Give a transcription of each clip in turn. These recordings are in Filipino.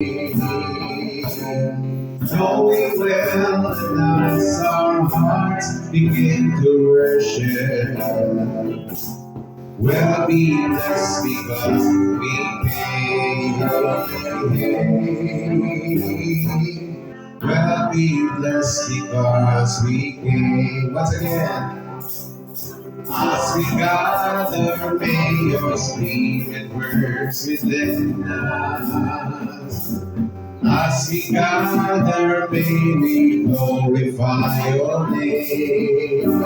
Knowing well and as our hearts begin to worship, we'll be blessed because we came. We'll be blessed because we came. Once again, as we gather, may your spirit works within us. As we gather, may we glorify your name.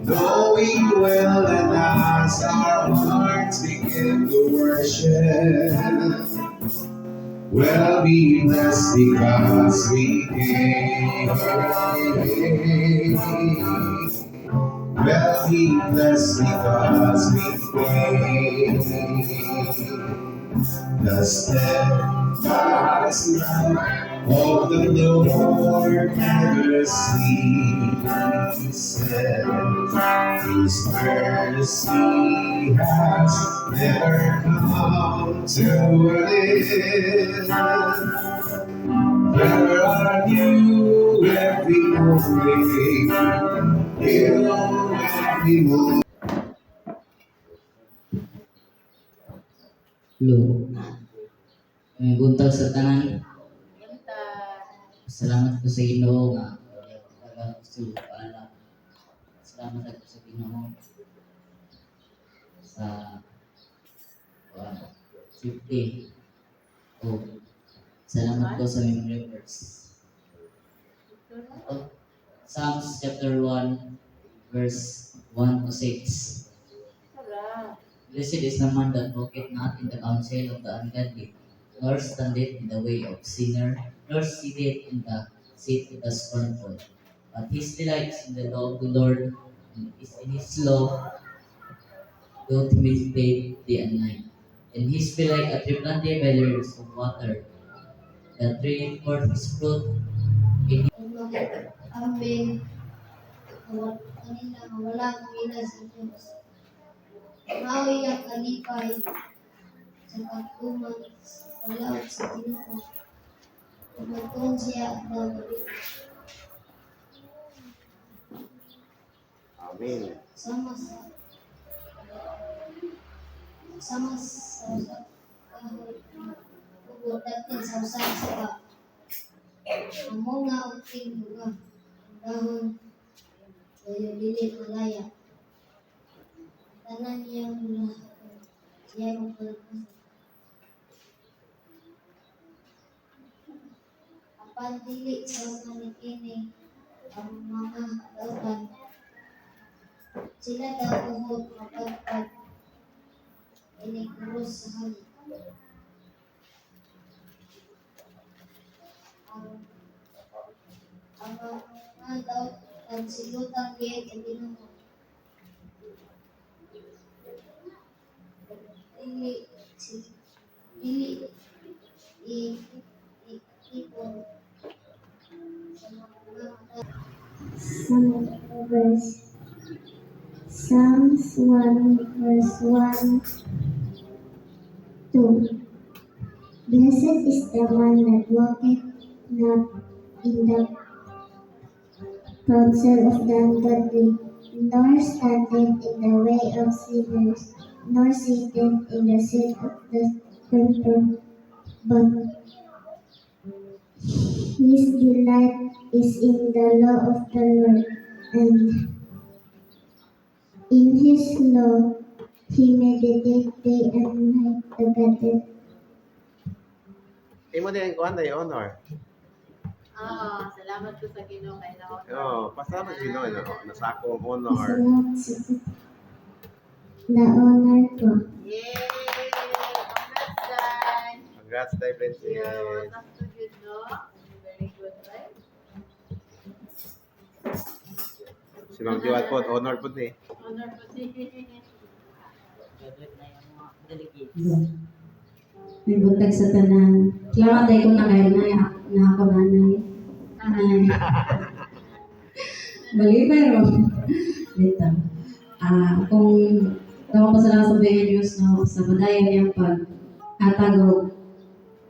Knowing well and as our hearts begin to worship, we'll be blessed because we came. We'll be blessed because we came. The steadfast love of the Lord never ceases. His mercy has never come to an end. There are new every morning, new every morning. Lo, may buntag sa tanan. Salamat ko sa Ginoo nga taga gusto paalam. Salamat ako sa Ginoo sa safety. O salamat ko sa memory verse. Psalms chapter 1 verse 1 to 6. Blessed is the man that walketh not in the counsel of the ungodly, nor standeth in the way of sinner, nor sitteth in the seat of the scornful. But his delight is in the law of the Lord, and is in his law doth meditate day and night. And his be like a tree planted by the rivers of water, that bringeth forth his fruit in Amin. Kanina wala kang ila sa Diyos. Mawi ang kalipay sa pagtuman sa palawag sa Ginoo. Pagtuon siya at nabalik. Amen. Sama sa kahoy. Ugod natin sa usan sa ka. Amo nga ang tingga. Ang dahon. Kaya dili malaya. Tanan niya mula. Siya magpalakas. Apan dili sa manikini ang mga dautan. Sila daw uhod mapagpag. Inikuros sa hali. Ang mga daw silutang gayet ang Ginoo. Dili ipon sa mga Some verse Psalms 1 verse 1 2. Blessed is the man that walketh not in the counsel of the ungodly, nor standeth in the way of sinners, nor sitteth in the seat of the scornful, but his delight is in the law of the Lord, and in his law he meditates day and night together. Imo din ko anday honor. Salamat ko sa Ginoo kay naon. Pasalamat sa Ginoo nasako ang honor. Salamat sa na-honor ko. Yay! Congrats, guys! Congrats tayo, Princess. Yeah, that's so good, no? Very good, right? Si Ma'am Joan po, honor po ni. Honor po si... graduate na yung mga delegates. May buntag sa tanan. Klaro tayo kung nakainay na ako nanay. Bali pero dito. Kung tawa pa sa lang sa Diyos no, sa badayan niyang pag atagog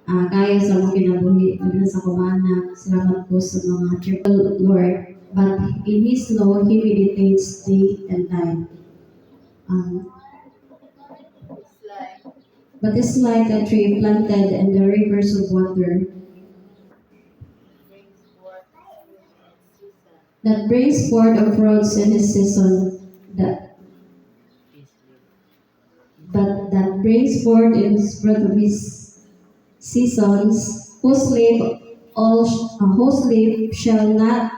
kaya sa mga kinabuhi, lalo na sa kumana. Salamat po sa mga triple Lord. But in His law, He meditates day and night. It's like But it's like a tree planted in the rivers of water brings forth fruit in season. that brings forth of fruits in his season, that brings forth in his fruit of his seasons, whose leaf shall not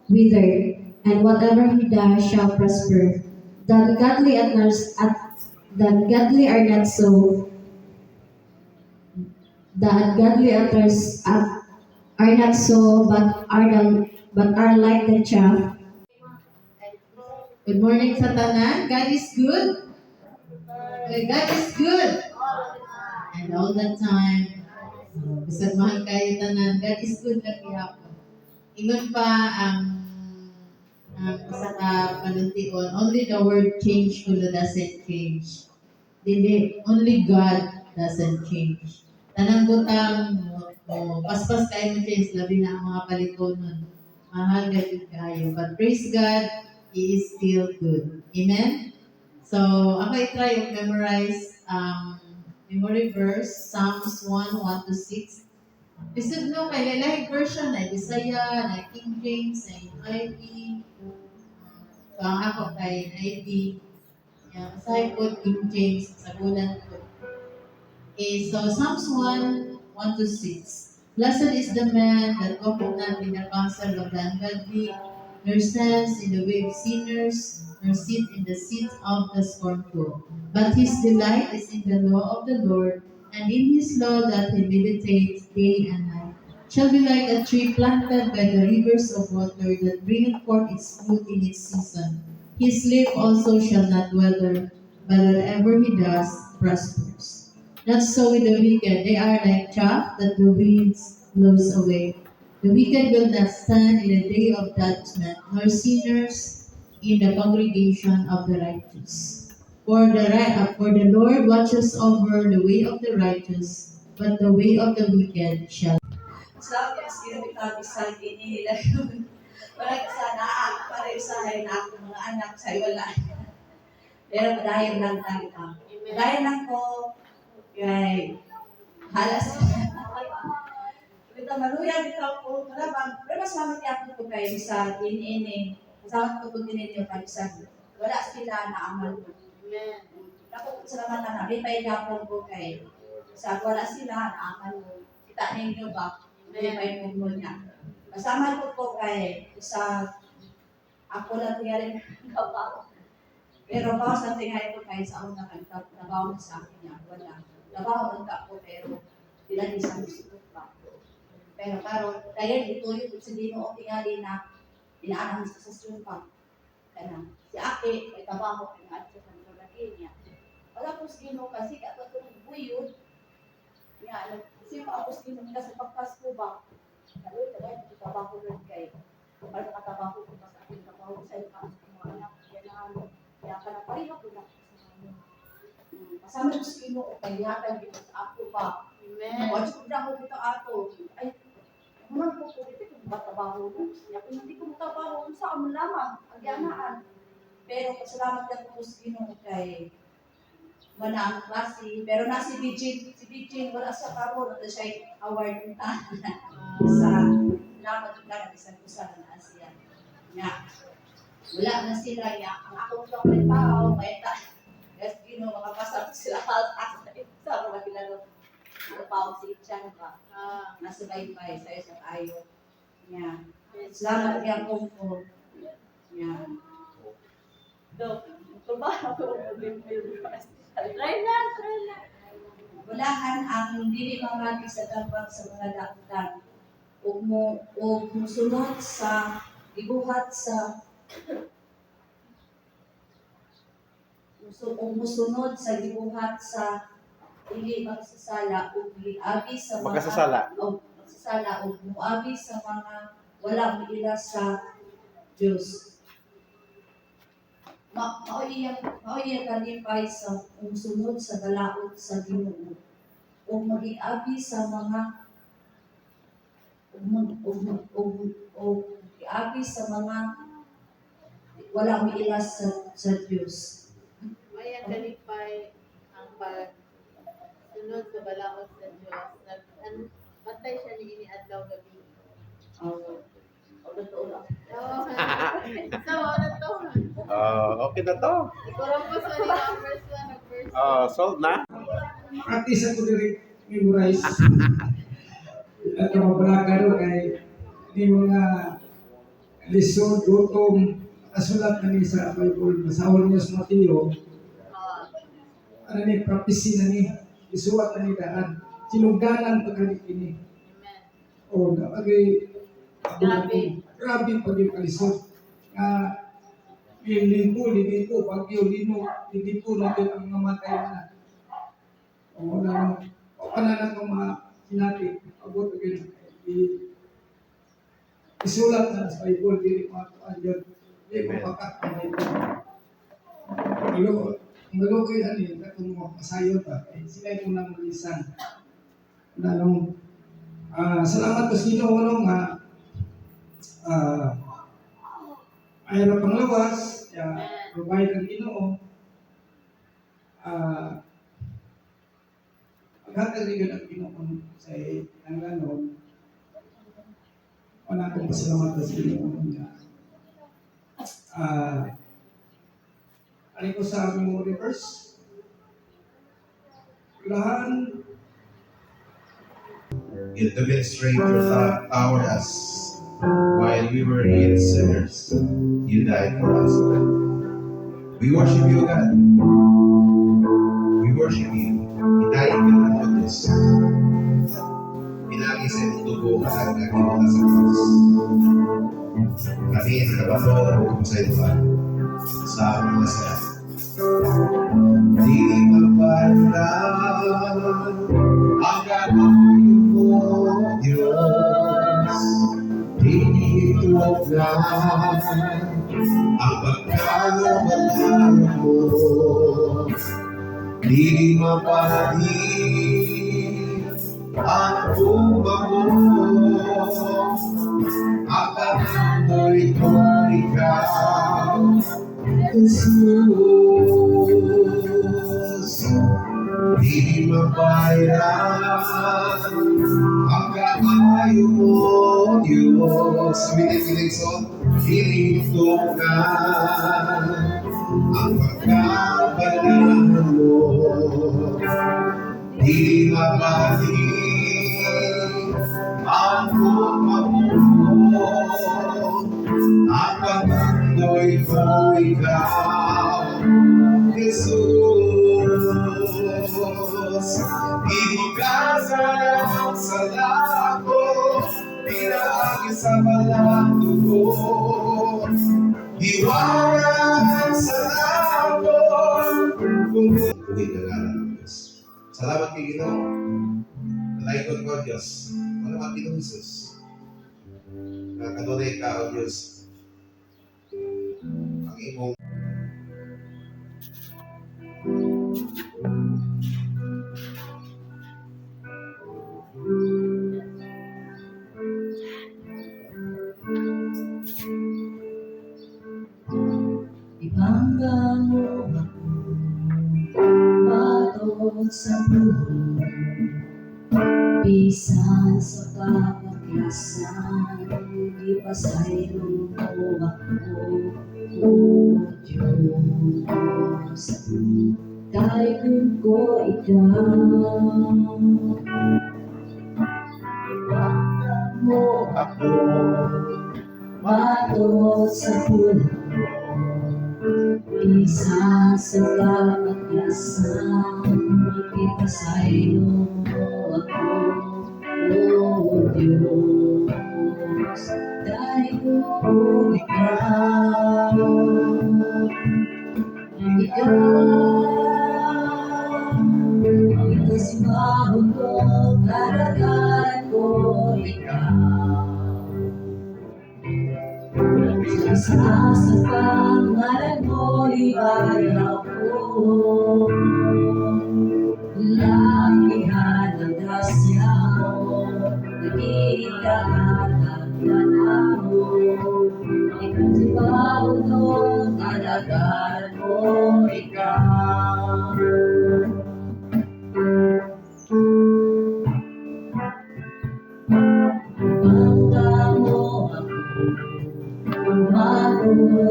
wither, and whatever he does shall prosper. The godly are not so. The ungodly are not so, but are like the chaff. Good morning sa tanan. God is good. God is good. And all the time. Bisag mahal kayo tanan. God is good na gihapon. Ingon pa ang isa ka panuntion, only the word change kuno doesn't change. Dili, only God doesn't change. Tanang butang paspas kayo mo change, labi na ang mga palitonon. Mahal kayo. But praise God, He is still good. Amen? So, ako i-try to memorize memory verse, Psalms 1:1 to 6. Bisag no, kay lalahig version, na Bisaya, na King James, na NIV. So, ang ako kay NIV. Yung sa po, King James, sa gulan po. Okay, so Psalms 1:1 to 6. Blessed is the man that walketh not in the counsel of the ungodly, nor stands in the way of sinners, nor sit in the seat of the scornful. But his delight is in the law of the Lord, and in his law that he meditates day and night. Shall be like a tree planted by the rivers of water that bringeth forth its fruit in its season. His leaf also shall not wither, but whatever he does prospers. Not so with the wicked, they are like chaff that the winds blows away. The wicked will not stand in the day of judgment, nor sinners in the congregation of the righteous. For the Lord watches over the way of the righteous, but the way of the wicked shall. Sa akin, ginamit isang inihila. Wala ka sana, para isahin na ako mga anak sa'yo, wala. Pero padayan lang tayo. Padayan lang ko, kay halas. Kita maluya dito ako, marabang, pero mas mamati ako ko kayo sa ini. Kasama ko kung tinit yung pag-isag. Wala sila na amal ko. Amen. Ako, salamatan na, di pa igapon ko kayo. Sa wala sila na amal ko. Kita ninyo ba? Di pa yung mo niya. Kasama ko kay sa ako lang tingnan kabaw. Pero bawas na tingnan ko kay sa una kanta, nabaw sa akin niya. Wala. Nabaw man ka ko pero ilan isang sikot pa. Pero kaya dito yung sabihin mo tingali na inaanang sa sasyon pa. Kaya si Aki, may trabaho ko nga sa pagkakagin niya. Wala po si Gino kasi kapag itong buyod, nga, kasi ako si Gino kasi pagkasko ba, Kaloy, tagay, trabaho rin kayo. Para nakatrabaho ko sa aking trabaho sa iyo, mga anak, yan na ano. Kaya ka na pareho ko na sa ano. Kasama ko si Gino, kaya hatag dito sa ako pa. Amen. Watch ko na ako dito ako. Ay, naman po ko dito kung trabaho ko. Kaya kung hindi ko trabaho, sa amin lamang, agyanaan. Pero pasalamat lang po sa Ginoo kay wala ang klase. Pero na si Bijin, wala sa karon at siya award nita sa salamat lang sa kusang na Asia. Nga, wala na sila ya. Ang akong may tao, may Yes, Ginoo, makapasok sila sa mga kilaro. Ang pao si Chan ba? Nasa baybay sa isang ayo. Nga. Salamat kaya po. Nga. Try na. Walahan ang dili mamati sa tabang sa mga dakdan. Ug musunod sa gibuhat sa musunod sa gibuhat sa dili magsasala ug giabi sa mga magsasala ug muabi sa mga wala miila sa Dios. Mao iya kalipay sa umusunod sa balaod sa Ginoo. ug magiagi sa mga ug giagi sa mga wala miilas sa Dios. Maya kalipay ang pag sunod sa balaod sa Diyos. Batay siya ni ini adlaw gabi. O totoo lang. Oh, so ano to? Okay na to. Kurang po sa nila first one of first. Sold na? Practice ako direct memorize. At mabalaga ro kay di mga lisod, gutom, asulat na ni sa Bible. Masahol niya sa Mateo. Ano ni, prophecy na ni. Isuwat na ni daan. Sinungganan pagkalit ini. Amen. O, napagay, Grabe. grabe pag yung kalisod. Linggo, bagyo, linggo na din ang namatay na. O, wala na itong mga sinabi. Abot again. Isulat na sa Bible, hindi mga tuan yun. Hindi mapakat ang Bible. Ang ko yan yun, katong mga pasayon pa. Sila yung unang malisan. Salamat sa Ginoo nga ay na panglawas, provide ang Ginoo. Pagkataligan ang Ginoo sa tangganon, wala akong pasalamat sa Ginoo nga. Ano ko sa memory verse? Lahan In the administrator powered us while we were yet sinners. You died for us. We worship you, God. We worship you. Inayin ka ng Diyos. Pinagi sa iyong dugo at nagkiwala sa cross. Kami sa kabato sa ito sa aming masaya. Di mapalaan ang gagawin mo, Diyos. Tinituglan ang pagkalaban mo. Di mapahin ang tuba mo. Ang kamando'y ko ikaw, Jesus. Di mabayaran ang kaayo mo, Diyos. Binig so, tinituglan ang pagkabalan mo. Di mabaling ang tuma mo. Ang kamando'y ko ikaw, Jesus. Ihugasan ang sala ko, pinagi sa balang dugo. Iwanan sa labo, kung buhay na ng Diyos. Salamat kay Ginoo. Nalaikon ko, Diyos. Salamat kay Jesus. Nakadunay ka, O Diyos. Ang imong Ibangga mo ako, batod sa buhay, bisan sa kapaglasan, ipasaylo mo ako, O Diyos. Daigod ko ikaw, ibangga mo ako, batod sa buhay, isa sa kapaglasan, ipasaylo mo ako, O Diyos. Daigod ko ikaw, ang itasibahon ko, karagaran ko ikaw. Isa sa pangalan mo, ibayaw ko. Lakihan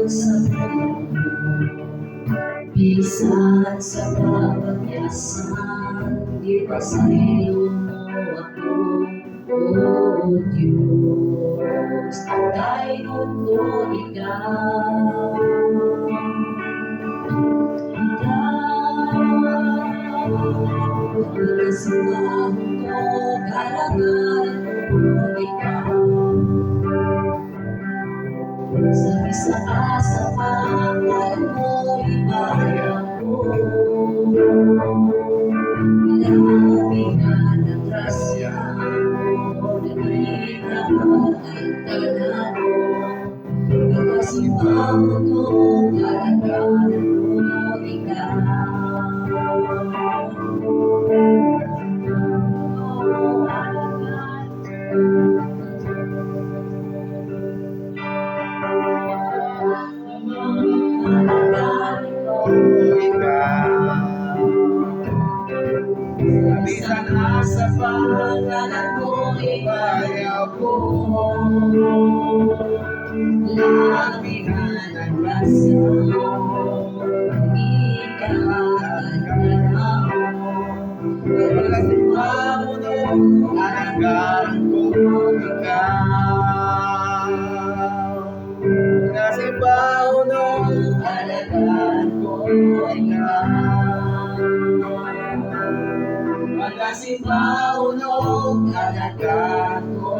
sa mundo. Bisan sa kabagyasan, ipasayo mo ako, O Diyos. Dayon ko ikaw. Isinahon ko, karangalan ko ikaw. Sa isa ka sa pangalan mo, ibayaw ko. Lahat ng grasya mo, nagiging ay tanan mo. Nagkasimba mo to, karangalan ko ikaw. Bisan sa pangalan mo, ibayaw ko. Lahat ng grasya mo, ikakatanan mo. Pagkasimba mo nung karangalan ko ikaw. Pagkasimba mo nung karangalan ko ikaw. Pagkasimba mo nung karangalan ko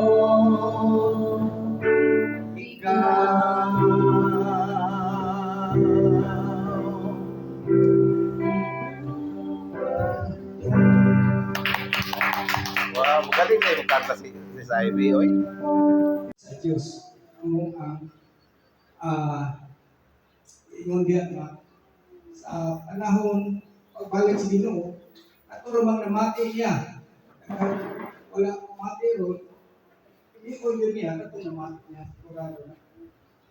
Wow, magaling na yung kanta si Ivy, oy. Sa Diyos. Ang ingon diyan nga sa panahon pagbalik sa Ginoo aturo mang namati niya. Wala mati ron. Hindi ko yun niya katong namati niya. Kurado na.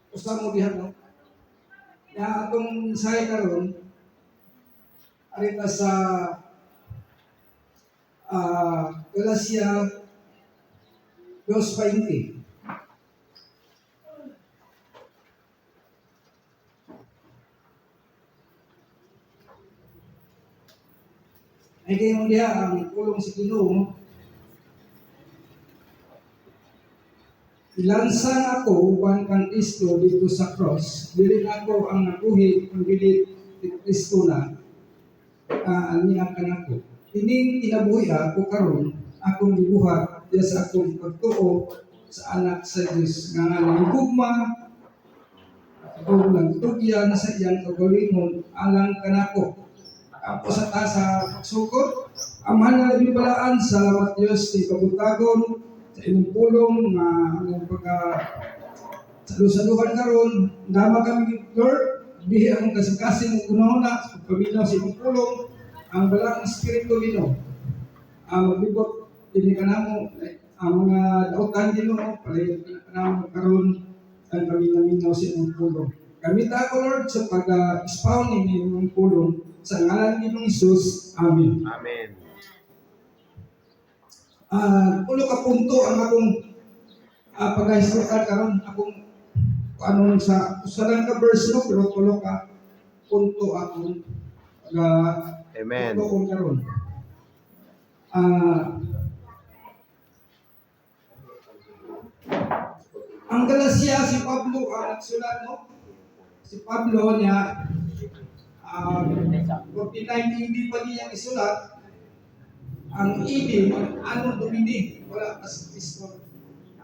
Usa mo diha no. Ya atong say karon arita sa Galacia 2:20. Ay kayo diha ang pulong sa Ginoo. Ilansang ako uban kang Kristo dito sa cross. Dili ako ang nabuhi kung dili ni Kristo na niya kanako. Ining kinabuhi ako karon akong gibuhat diya sa akong pagtuo sa anak sa Dios nga nahigugma o nagtugyan sa iyang kagalingon alang kanako. Ako sa tasa pagsukot, amahan na labing balaan, salamat Diyos ni kabutagon sa inyong pulong nga ang salusaluhan karon nama kami Lord, dihi ang kasing-kasing unahon na sa pagpaminaw sa inyong pulong ang balang espiritu Ginoo. Maglibot din ka namo ang mga dautan Ginoo, palay ka namo karon ang paminaw sa inyong pulong. Kamita ko Lord sa pag-expound ni inyong pulong sa ngalan ni Jesus. Amen. Amen. Pulo ka punto ang akong pag-historical karon akong ano sa lang ka verse no pero pulo ka punto akong Amen. punto karon. Ang Galacia si Pablo ang nagsulat no. Si Pablo niya 49 AD pa niya isulat. Ang AD, ano Dominic, wala pa si Kristo.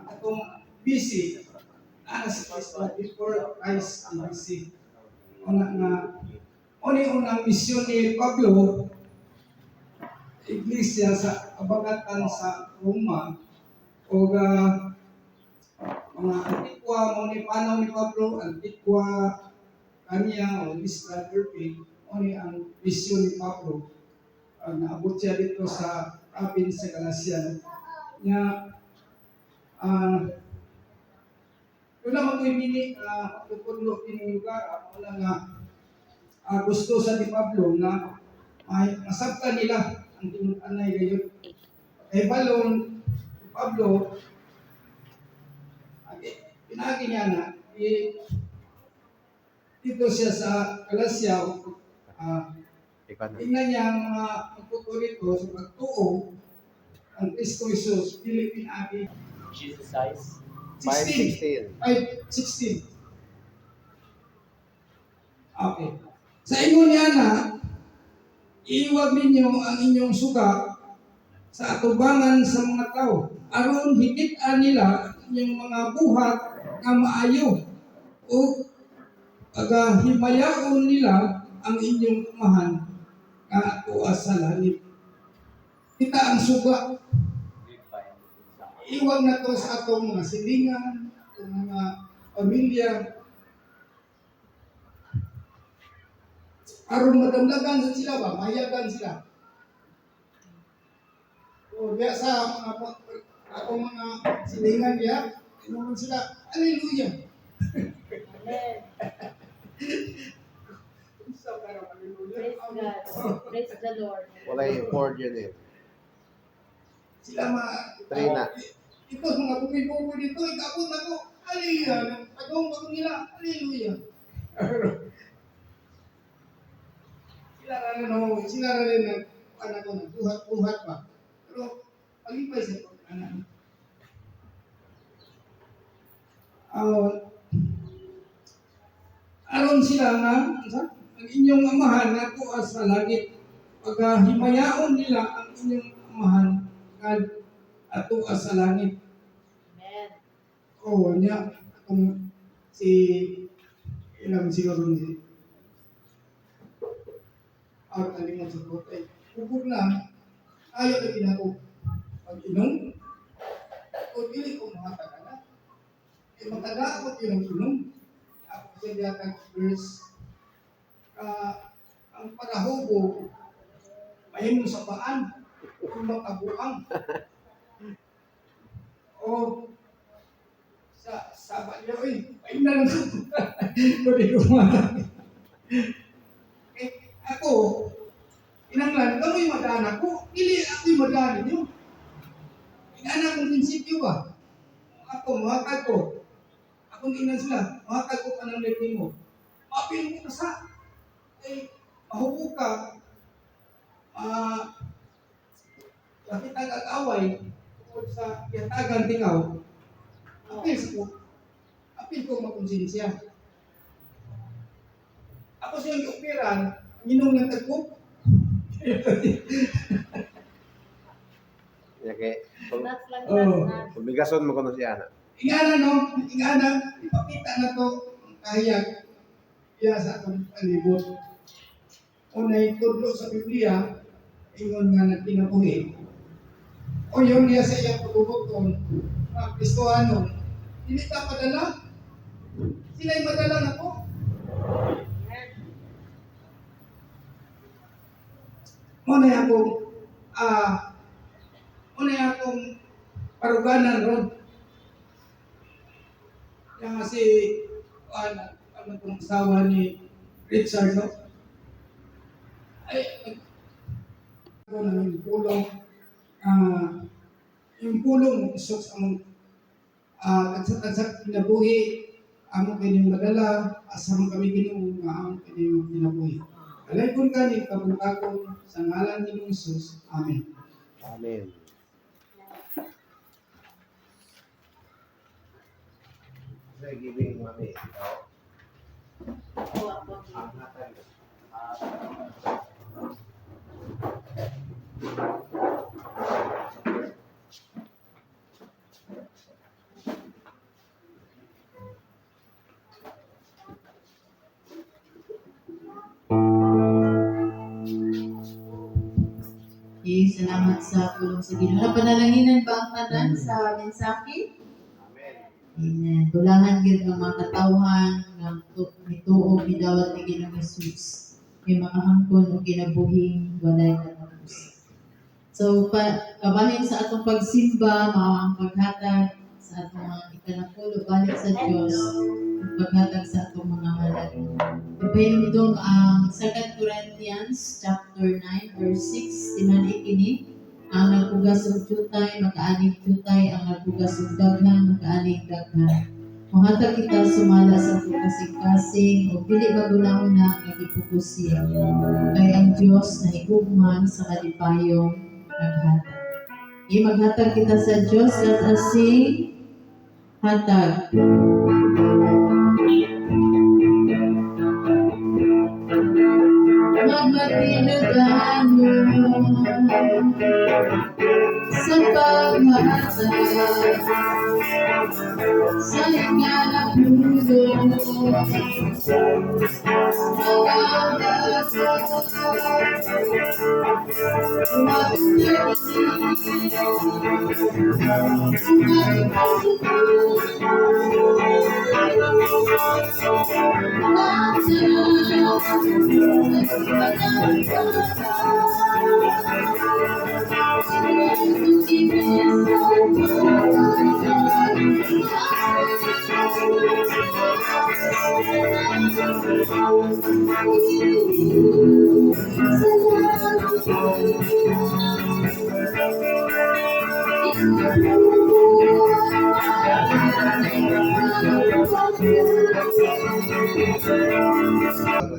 Atong BC, si Kristo before Christ in BC. Unang misyon ni Pablo, iglesia sa kabagatan sa Roma, o mga antikwa mo ni panaw ni Pablo, antikwa kanya o Listra Derby, ang misyon ni Pablo. Naabot siya dito sa province sa Galacia. Nga, yun naman ko yung pagpupunlo in lugar, wala nga gusto sa ni Pablo na masabta nila ang tinanay gayon. Kay balon, Pablo, pinagi niya na, dito siya sa Kalasyaw, Ikaw na. tingnan niya ang mga magtuturito sa pagtuo ang Kristo Jesus, Philippine Abi Jesus size. 16. 5:16. 5:16. Okay. Sa inyo niya na, iiwag ninyo ang inyong suga sa atubangan sa mga tao. Aron higit-an nila ang inyong mga buhat na maayo o agahimayaon nila ang inyong amahan na tuas sa langit. Kita ang suga. Iwag na to sa atong mga silingan, atong mga pamilya. Aron madamdagan sa sila ba, mayagan sila. O diya sa mga atong mga silingan diya, inuman sila, hallelujah. Amen. Isa ka raw, hallelujah. Praise God. Praise the Lord. Wala yung 4 yun eh. Sila Three na. ito mga bukid-bukid dito, ikapon na ko, hallelujah. Pagong nila, hallelujah. Sila rin na anak ko na, buhat pa. Pero, pag-ipay sa anak. Aron sila na, ang inyong amahan na tuas sa langit. Paghimayaon nila ang inyong amahan at tuas sa langit. Amen. Oo, niya, kung si, ilang siguro ni, out na rin sa kotay. Pupog na, ayaw na ginako. Pag inom, o dili ko mga tagala. E magtaga ko yung inom. Ako siya diyatang verse, ang paghahubo, mahimo sa paan, kung makabuang. O, sa sabat niya, uy, ayun na lang sa pwede kumata. Ako, inanglan, kamo'y madana ko, hindi ako'y madana niyo. Inaanak kong prinsipyo ba? Ako, makakag ko. Akong inan sila, makakag ko ka ng leting mo. Mapil mo sa, mahubo ka, lakitag at away, tungkol sa yatagan tingaw, apil ko makonsensya. Ako siyang iupiran, minong ng tagpo. Okay. Nuts lang Oh. nuts. Pumigason mo ko na siya na. Ingana, ipakita na to ang kahiyag iya sa atong palibot. Unay tudlo sa Biblia, ingon nga nagkinabuhi. O yun niya sa iyang pagbubuton, mga Kristohano, hindi ka padala. Sila'y madala na po. Unay akong paruganan ron. Yang si ano kong asawa ni Richard, no? Ay, ako na yung pulong, sus ang tagsa-tagsa kinabuhi, amo kanyang madala, asam kami ginoo nga amo kanyang kinabuhi. Alay kung kani, kabuntakon sa ngalan ni Jesus. Amen. Amen. Say giving mami. Ako, ako. Ang hatag. Okay, salamat sa tulong sa Ginoo. Napanalanginan ba ang tanan sa mensahe? Amen. Amen. Tulangan gyud ang mga katawhan nga nituo gidawat ni Ginoong Hesus. May makahangkon o kinabuhing walay katapos. So, kabahin sa atong pagsimba, mao ang paghatag sa atong mga ikanapulo balik sa Dios, ang paghatag sa atong mga halad. Ipahinom itong ang 2 Corinthians chapter 9 verse 6, tinali kini, ang nagpugas og tutay, makaanig tutay, ang nagpugas og daghan, makaanig daghan. Muhatag kita sumala sa ato kasing-kasing o dili magunahon na nagipukusin. Kay ang Dios na higugman sa kalipayong naghatag. Maghatag kita sa Dios, let us sing hatag. Magmatinagano sa paghatag sa hinganang mundo.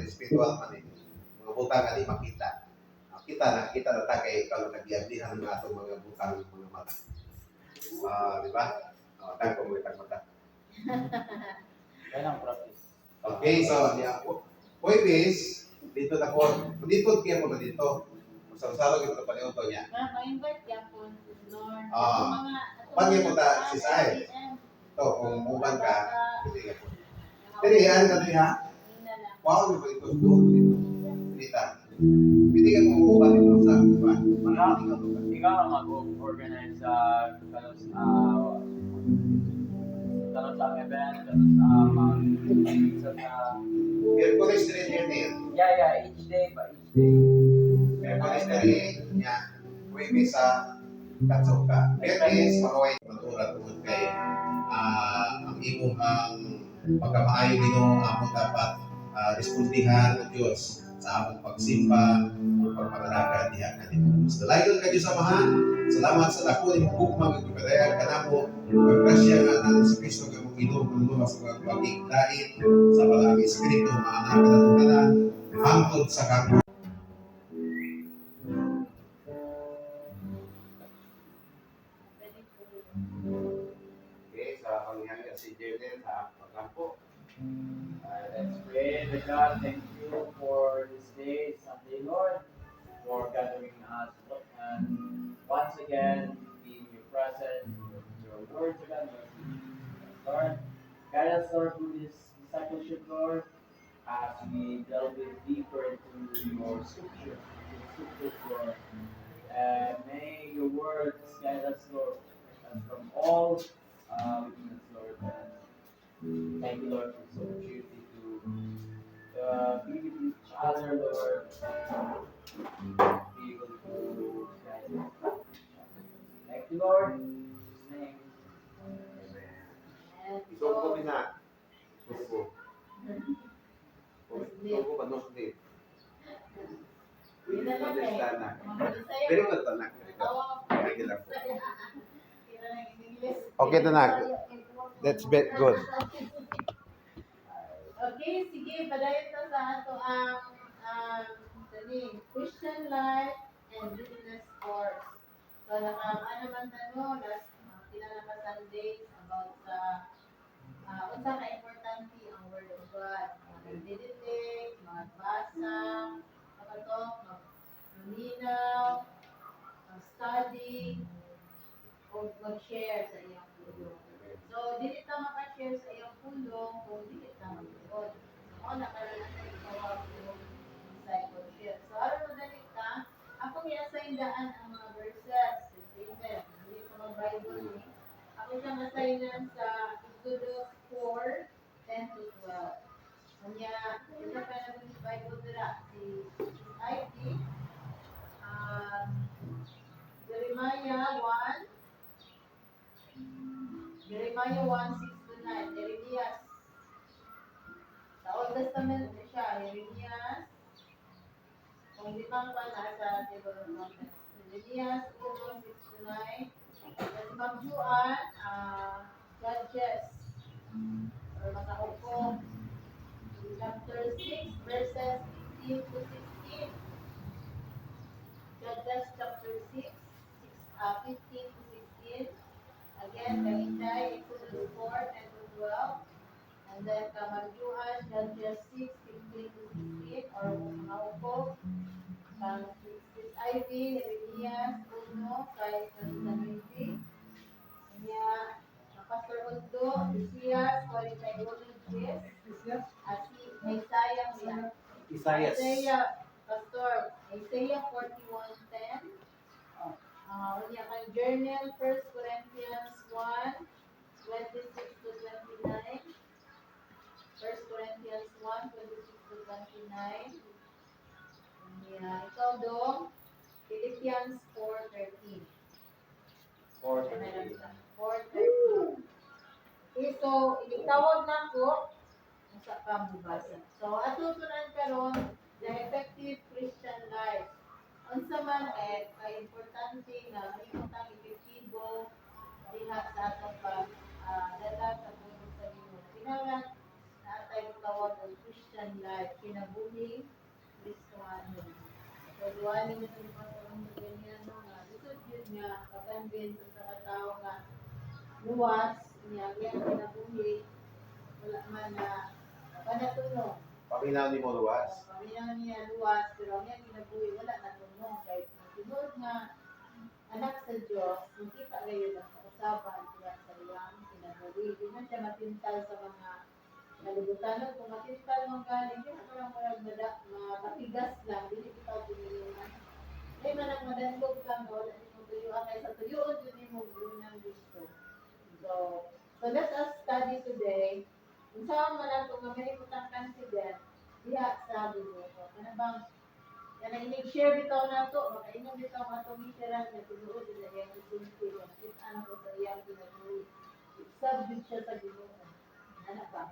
Spiritual man mga butang ani makita. Kita na ta kay kalau nagiabdihan ng atong mga butang mga mata. Di ba? Tang ko mo mata. Okay, so niya Huwebes, dito na ko. Dito kaya mo dito. Usap-usap kita paniuto niya. Ma-invite yapon, Lord. Pagya mo ta si Sai. To kung muban ka, pwede ka po. Pero yan ka ha? Wow, di ba ito? Dito. Pwede ka kung muban dito sa diba? Ikaw ang mag-organize sa kanos ang event, kanos sa Merkulis na rin yun. each day. Merkulis na rin niya. Huwebes sa Katsuka. Merkulis, makaway matura tungkol kay ang imong ang pagkamaayo nino among dapat respondihan ng Diyos sa among pagsimba o pagpapalagad diha kanimo. Sa dalayon ka Diyos amahan, salamat sa dako ni hukma ug pagdayan kanamo ug grasya nga natin sa Kristo nga mong Ginoo kanunod sa pagigdait sa palang espiritu maanang kadatuganan hangtod sa kapo. Okay, sa pangyayari si Jerden sa pagkampo. Let's pray. The God, thank you for this day, Sunday, Lord, for gathering us and once again being in your presence, your words again, Lord. Guide us, Lord, through this discipleship, Lord, as we delve deeper into your scripture, Lord. And may your words guide us, Lord, and from all weakness, Lord. And thank you, Lord, for this opportunity to be with each other, Lord. Be able to guide us. Thank you, Lord. In His name. So ko na. Suko. Suko ba no sleep? We need to understand na. Pero nga tanak. Regular po. Okay, tanak. That's good. Okay, sige, padayon to sa ato ang Christian life and business course. So, ano man tanong, last pinaka-Sundays about sa unsa ka importante ang Word of God. Mag-meditate, magbasa, mag-minaw, mag-study, o mag-share sa iyong pulong. So, dili ta maka-share sa iyong pulong kung dili ta mag-tuod. So, nakaroon na tayo ikaw yung discipleship. So, aron mo dali ka, akong i-assign daan ang mga verses. Amen. Hindi ko mag-Bible ni. Ako siyang assignan sa Exodus 4, 10 to 12. Kanya, ito pa na yung Bible nila, si IT, Jeremiah 1, 6 to 9, Jeremias. Sa Old Testament na siya, Jeremias. Kung di bang pa nasa table of contents. Jeremias 1, 6 to 9. At Magjuan, Judges or makaupo. Chapter 6, verses 15 to 16. Judges chapter 15 to 16. Again, Kainday, Exodus 4, 10 to 12. And then Kamagyuan, Judges 6, 15 to 16. Or makaupo. Sis Ivy, Jeremias, Uno, kay Sanity. Kanya, Pastor Undo, Isias, kay Golden Chris. Isaiah, Pastor, Isaiah 41:10. Kanya kay Journal, 1 Corinthians 1:26 to 29. 1 Corinthians 1:26 to 29. Ikaw dong, Philippians 4:13. 4:13. Okay, so, itawag na ko sa pambubasa. So, atutunan karon the effective Christian life. Unsa man importante nga mahimutang epektibo diha sa atong dala sa puno sa Ginoo. Kinahanglan na atay tawag og Christian life, kinabuhi Kristohano. So, duwali mo sa mga ganyan nga lisod yun nga pag-convince sa katao nga luwas niya ang kinabuhi wala man na panatulong. Paminaw ni mo luwas. Paminaw niya luwas, pero ang iyang kinabuhi wala natulong. Kahit tinuod nga anak sa Diyos, makita ngayon ang kausapan sila sa iyang kinabuhi. Di man siya matintal sa mga nalibutan. Kung matintal mong galing, di na parang matigas lang, hindi kita binilungan. Di man ang madandog kang wala di mo tuyuan, kaysa tuyuon yun mo ng gusto. So let us study today. Kung saan man lang kung mamahimutang confident, diha sa Ginoo. Ano bang inig-share bitaw na to, makainom bitaw nga itong iteran na tinuod na iyang isulti, nakita ko sa iyang ginagawa. Subject siya sa Ginoo. Ano ba?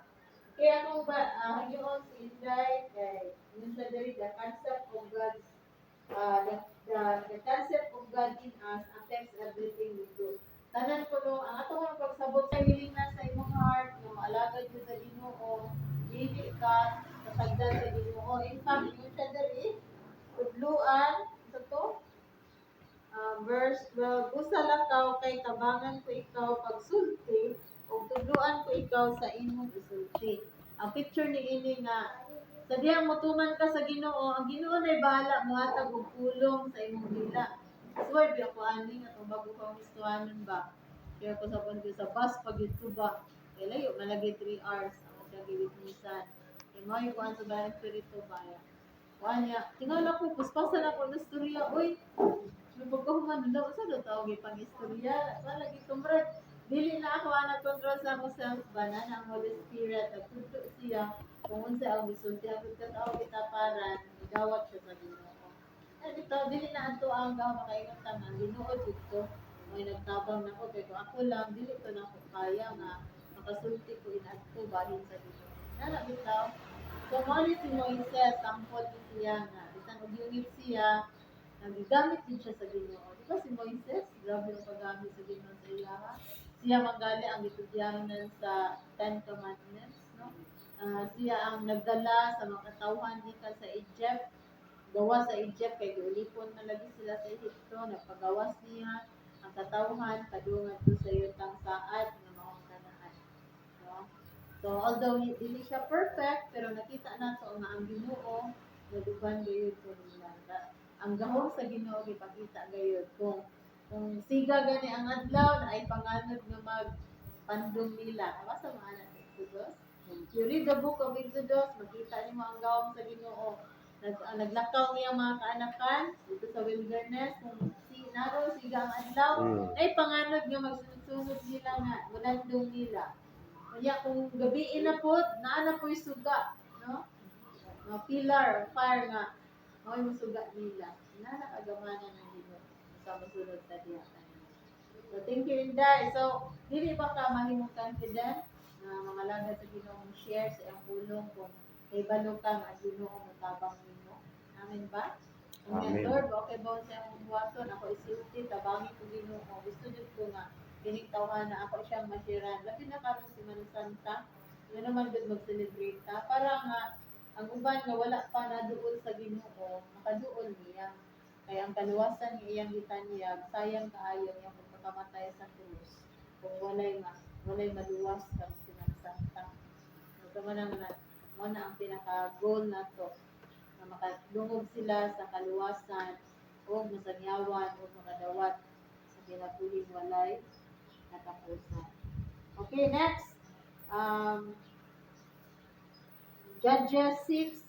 Kaya kung ba, hangyoon si Inday, yun sa dali, the concept of God's, the concept of God in us affects everything we do. Tanan ko no, ang ato nga pagsabot sa hiling na sa imong heart, no, alagad mo sa Ginoo, dili ka kasagdan sa Ginoo. In fact, yun siya dali, tudluan, ito to, verse 12, usa lakaw kay tabangan ko ikaw pagsulti, o tudluan ko ikaw sa imong isulti. Ang picture ni ini nga, sa diyang mutuman ka sa Ginoo, ang Ginoo na'y bahala mohatag og pulong sa imong dila. Sword ako ani nga bago ka mistuanon ba. Kaya ko sabon ko sa bus pag ito ba. Kaya layo malagi 3 hours ang siya giwitnisan. Kaya mo yung kuan sa bayan spirito ba. Kuan niya, tingala ko puspasan ako ng istorya. Uy, nagpagkahuman daw sa do tawag ipang istorya. Wala gi kumrad. Dili na ako ana control sa ako self ba na ang Holy Spirit at tuto siya kung unsa ang gisulti ako tawag itaparan, gawat siya sa Ginoo. Dito, dili na ato ang makaingon tanan, binuod dito. May nagtabang na ko, kaya kung ako lang, dili ko na ako kaya nga makasulti ko inato bahin sa dito. Nana bitaw. So, mo ni si Moises, sample ni siya nga, isang unit siya, nagigamit din siya sa Ginoo. Di ba si Moises, grabe yung paggamit sa Ginoo sa iya. Siya magali ang itudyanan sa 10 Commandments, no? Siya ang nagdala sa mga katawhan gikan sa Egypt. Gawa sa Egypt kay ulipon man lagi sila sa Egypto, nagpagawas niya ang katawhan kadungad to sa yutang saad nga maong kanaan. So although dili siya perfect, pero nakita nato nga ang Ginoo naduban gayud ko nila. Ang gahom sa Ginoo gipakita gayud kung siga gani ang adlaw na ay panganod nga magpandong nila. Asa man ang Exodus? You read the book of Exodus, makita nimo ang gahom sa Ginoo. Naglakaw niya mga kaanakan dito sa wilderness kung naro sigang adlaw ay panganod nga magsunod-sunod nila nga mulandong nila kaya kung gabi na po naa po yung suga no mga pillar or fire nga mao yung suga nila na nakagamanan ng Ginoo sa masunod sa diha kanila. So thank you Inday. So dili ba ka mahimong confident na mga lagad sa Ginoo share sa iyang pulong kung kay balukang at Ginoo matabang nimo. Amen ba? Amen. Lord, okay ba sa imong buhaton? Ako isulti, tabangin ko Ginoo. Gusto jud ko nga Pinigtawahan na ako siyang masiran. Labi na karon si Mana Santa. Nga naman gud mag-celebrate ta. Para nga ang uban nga wala pa na duol sa Ginoo, makaduol niya. Kaya ang kaluwasan ni iyang gitanyag, sayang kaayo yung pagkakamatay sa krus. Kung walay maluwas kang sinansanta. So man ang pinaka-goal na to na makadungog sila sa kaluwasan o masagyawan o makadawat sa kinabuhing walay katapusan. Okay, next. Judges 6